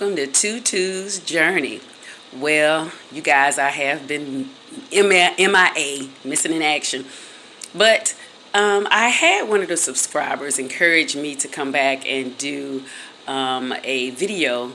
welcome to Tutu's Journey. Well, you guys, I have been MIA, missing in action. But I had one of the subscribers encourage me to come back and do a video,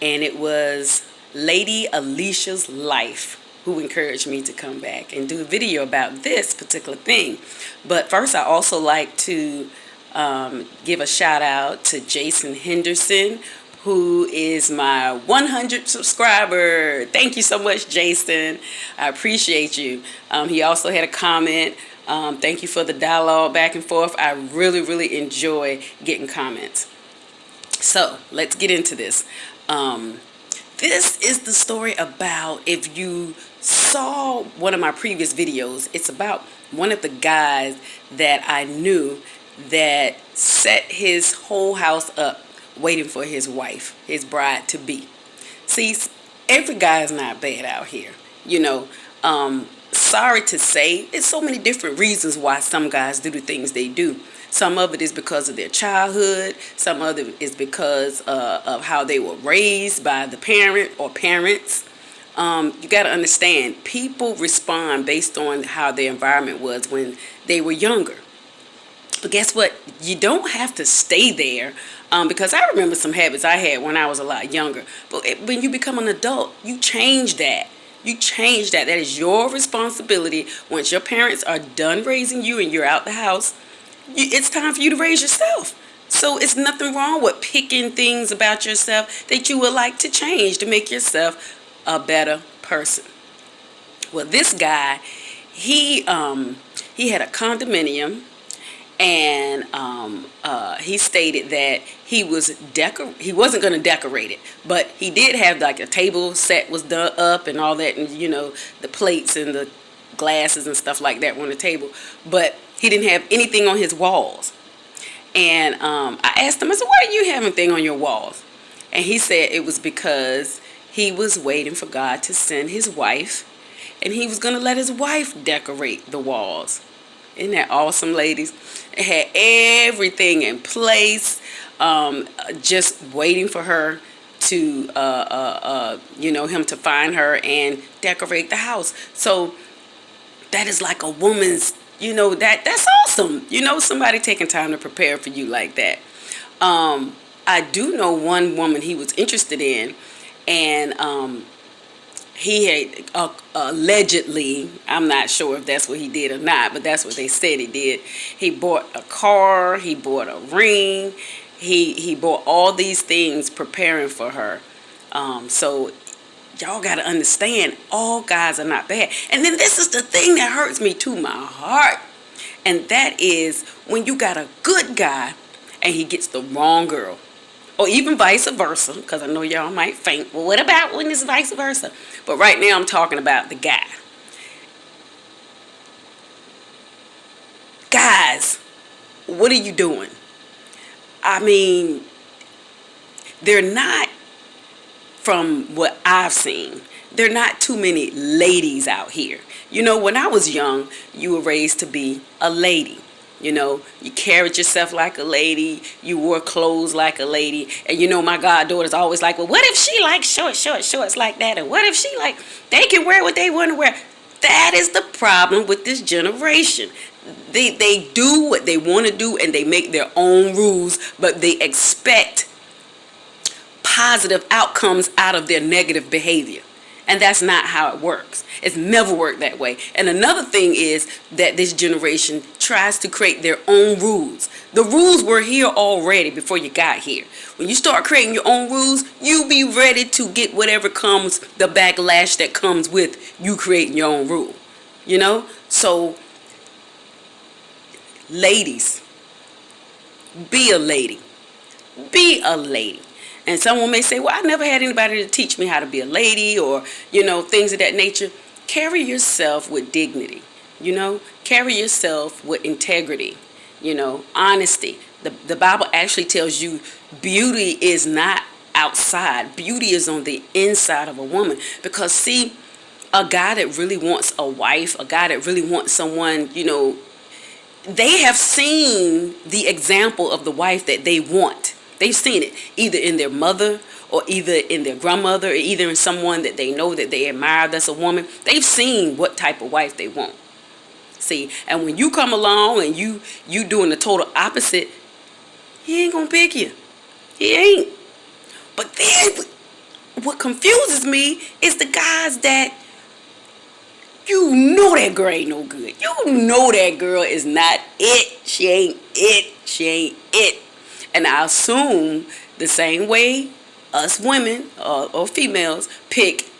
and it was Lady Alicia's Life who encouraged me to come back and do a video about this particular thing. But first, I also like to give a shout out to Jason Henderson, who is my 100 subscriber. Thank you so much, Jason. I appreciate you. He also had a comment. Thank you for the dialogue back and forth. I really enjoy getting comments. So let's get into this. This is the story about, if you saw one of my previous videos, it's about one of the guys that I knew that set his whole house up waiting for his wife, his bride to be. See, every guy is not bad out here. You know, sorry to say, there's so many different reasons why some guys do the things they do. Some of it is because of their childhood. Some of it is because of how they were raised by the parent or parents. You got to understand, people respond based on how their environment was when they were younger. But guess what? You don't have to stay there, because I remember some habits I had when I was a lot younger. But when you become an adult, you change that. You change that. That is your responsibility. Once your parents are done raising you and you're out the house, it's time for you to raise yourself. So it's nothing wrong with picking things about yourself that you would like to change to make yourself a better person. Well, this guy, he had a condominium. And he stated that he wasn't going to decorate it, but he did have like a table set was done up and all that, and you know, the plates and the glasses and stuff like that were on the table, but he didn't have anything on his walls. And I asked him, I said, why do you have anything on your walls? And he said it was because he was waiting for God to send his wife, and he was going to let his wife decorate the walls. Isn't that awesome, ladies? It had everything in place, just waiting for her to, you know, him to find her and decorate the house. So that is like a woman's, you know, that's awesome. You know, somebody taking time to prepare for you like that. I do know one woman he was interested in, and he had allegedly, I'm not sure if that's what he did or not, but that's what they said he did. He bought a car, he bought a ring, he bought all these things preparing for her. So y'all got to understand, all guys are not bad. And then this is the thing that hurts me to my heart, and that is when you got a good guy and he gets the wrong girl. Or even vice versa, because I know y'all might think, well, what about when it's vice versa? But right now I'm talking about the guy. Guys, what are you doing? I mean, they're not, from what I've seen, there are not too many ladies out here. You know, when I was young, you were raised to be a lady. You know, you carried yourself like a lady, you wore clothes like a lady, and you know, my goddaughter's always like, well, what if she likes shorts like that, and what if she like, they can wear what they want to wear. That is the problem with this generation. They do what they want to do, and they make their own rules, but they expect positive outcomes out of their negative behavior. And that's not how it works. It's never worked that way. And another thing is that this generation tries to create their own rules. The rules were here already before you got here. When you start creating your own rules, you be ready to get whatever comes, the backlash that comes with you creating your own rule. You know? So, ladies, be a lady. Be a lady. And someone may say, well, I never had anybody to teach me how to be a lady, or, you know, things of that nature. Carry yourself with dignity, you know. Carry yourself with integrity, you know, honesty. The Bible actually tells you beauty is not outside. Beauty is on the inside of a woman. Because, see, a guy that really wants a wife, a guy that really wants someone, you know, they have seen the example of the wife that they want. They've seen it either in their mother or either in their grandmother, or either in someone that they know that they admire that's a woman. They've seen what type of wife they want. See, and when you come along and you doing the total opposite, he ain't gonna pick you. He ain't. But then what confuses me is the guys that you know that girl ain't no good. You know that girl is not it. She ain't it. She ain't it. And I assume the same way us women or females pick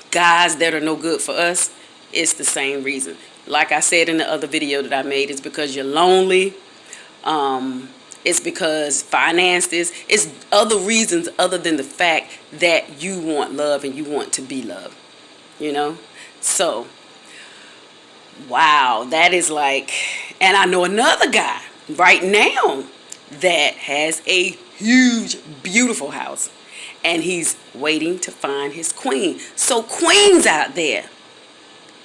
guys that are no good for us, it's the same reason. Like I said in the other video that I made, it's because you're lonely. It's because finances. It's other reasons other than the fact that you want love and you want to be loved. You know? So, wow, that is like, and I know another guy right now that has a huge, beautiful house, and he's waiting to find his queen. So queens out there,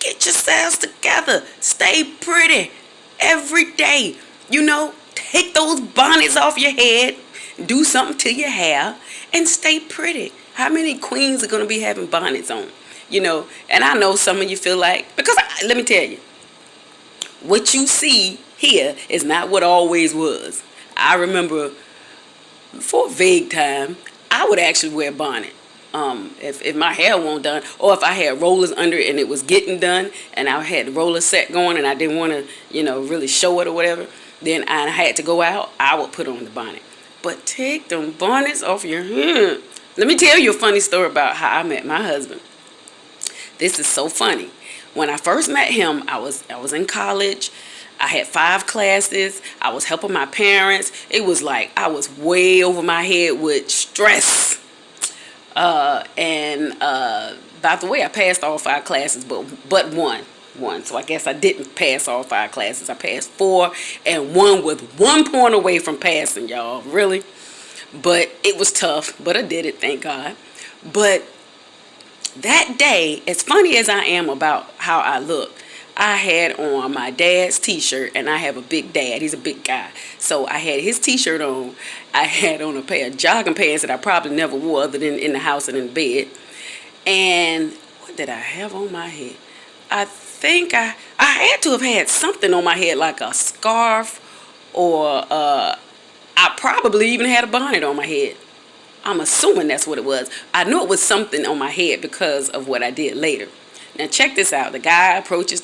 get yourselves together. Stay pretty every day. You know, take those bonnets off your head, do something to your hair, and stay pretty. How many queens are going to be having bonnets on? You know, and I know some of you feel like, because let me tell you, what you see here is not what always was. I remember for a vague time, I would actually wear a bonnet. If my hair wasn't done, or if I had rollers under it and it was getting done, and I had the roller set going and I didn't want to, you know, really show it or whatever, then I had to go out, I would put on the bonnet. But take them bonnets off your head. Let me tell you a funny story about how I met my husband. This is so funny. When I first met him, I was in college. I had 5 classes. I was helping my parents. It was like I was way over my head with stress. And by the way, I passed all 5 classes, but one. So I guess I didn't pass all 5 classes. I passed 4, and one was 1 point away from passing, y'all. Really. But it was tough, but I did it, thank God. But that day, as funny as I am about how I look, I had on my dad's t-shirt, and I have a big dad. He's a big guy. So I had his t-shirt on. I had on a pair of jogging pants that I probably never wore other than in the house and in bed. And what did I have on my head? I think I had to have had something on my head, like a scarf, or I probably even had a bonnet on my head. I'm assuming that's what it was. I knew it was something on my head because of what I did later. Now check this out. The guy approaches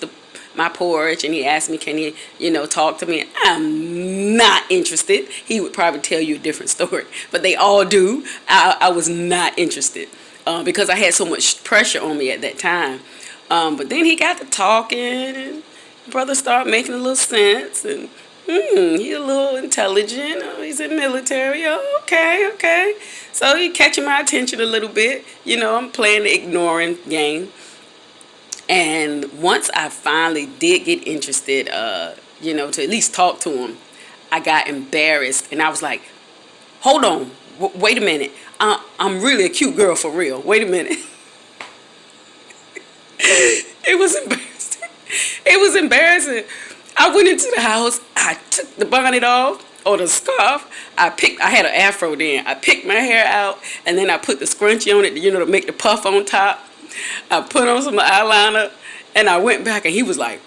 my porch and he asked me, can he, talk to me? I'm not interested. He would probably tell you a different story, but they all do. I was not interested because I had so much pressure on me at that time. But then he got to talking, and brother started making a little sense, and he's a little intelligent. Oh, he's in military. Oh, okay. So he catching my attention a little bit. I'm playing the ignoring game. And once I finally did get interested, to at least talk to him, I got embarrassed. And I was like, hold on, wait a minute. I'm really a cute girl for real. Wait a minute. It was embarrassing. It was embarrassing. I went into the house. I took the bonnet off or the scarf. I had an afro then. I picked my hair out, and then I put the scrunchie on it, to make the puff on top. I put on some eyeliner, and I went back, and he was like,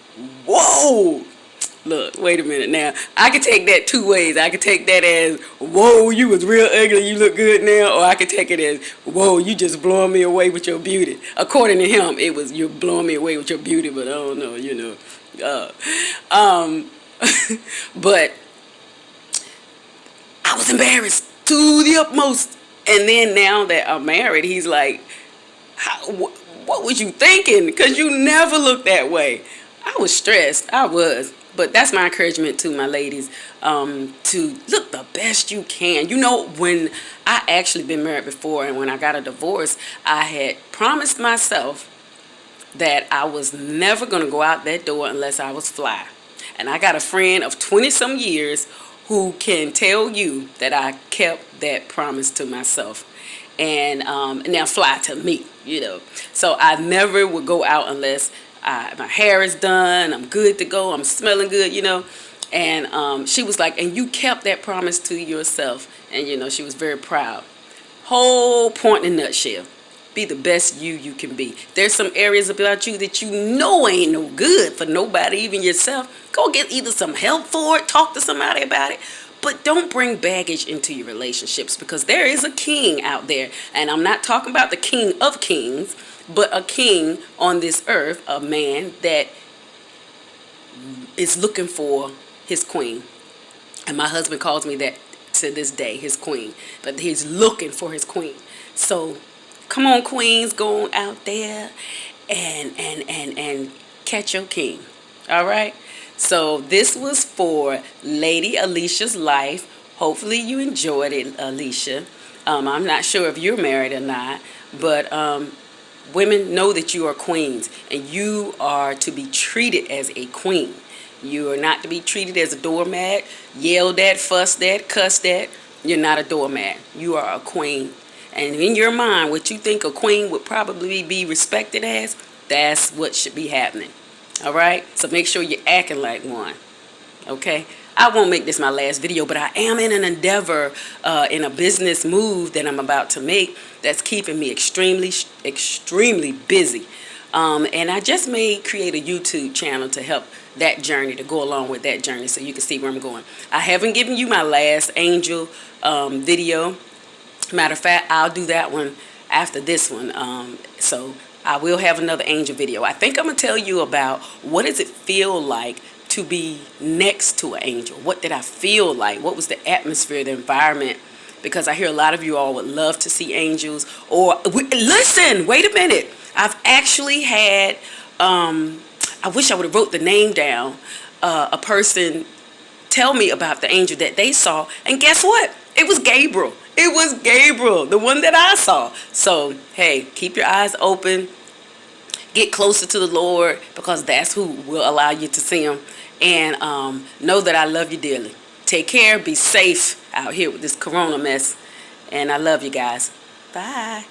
whoa. Look, wait a minute now. I could take that 2 ways. I could take that as, whoa, you was real ugly, you look good now. Or I could take it as, whoa, you just blowing me away with your beauty. According to him, it was, you're blowing me away with your beauty, but I don't know, but I was embarrassed to the utmost. And then now that I'm married, he's like, what was you thinking? Because you never looked that way. I was stressed. I was. But that's my encouragement to my ladies, to look the best you can. When I actually been married before, and when I got a divorce, I had promised myself that I was never going to go out that door unless I was fly. And I got a friend of 20-some years who can tell you that I kept that promise to myself. And now fly to me, So I never would go out unless my hair is done, I'm good to go, I'm smelling good, And she was like, and you kept that promise to yourself. And, she was very proud. Whole point in a nutshell. Be the best you can be. There's some areas about you that you know ain't no good for nobody, even yourself. Go get either some help for it, talk to somebody about it. But don't bring baggage into your relationships, because there is a king out there. And I'm not talking about the king of kings, but a king on this earth, a man that is looking for his queen. And my husband calls me that to this day, his queen. But he's looking for his queen. So come on, queens, go on out there and catch your king. All right? So this was for Lady Alicia's life. Hopefully you enjoyed it, Alicia. I'm not sure if you're married or not, but women, know that you are queens, and you are to be treated as a queen. You are not to be treated as a doormat, yelled at, fussed at, cussed at. You're not a doormat. You are a queen. And in your mind, what you think a queen would probably be respected as, that's what should be happening. All right? So make sure you're acting like one. Okay? I won't make this my last video, but I am in an endeavor, in a business move that I'm about to make that's keeping me extremely busy. And I just may create a YouTube channel to help that journey, to go along with that journey, so you can see where I'm going. I haven't given you my last angel video. Matter of fact, I'll do that one after this one. So I will have another angel video. I think I'm going to tell you about what does it feel like to be next to an angel. What did I feel like? What was the atmosphere, the environment? Because I hear a lot of you all would love to see angels. Or, listen, wait a minute. I've actually had, I wish I would have wrote the name down, a person tell me about the angel that they saw. And guess what? It was Gabriel. It was Gabriel, the one that I saw. So, hey, keep your eyes open. Get closer to the Lord, because that's who will allow you to see him. And know that I love you dearly. Take care. Be safe out here with this corona mess. And I love you guys. Bye.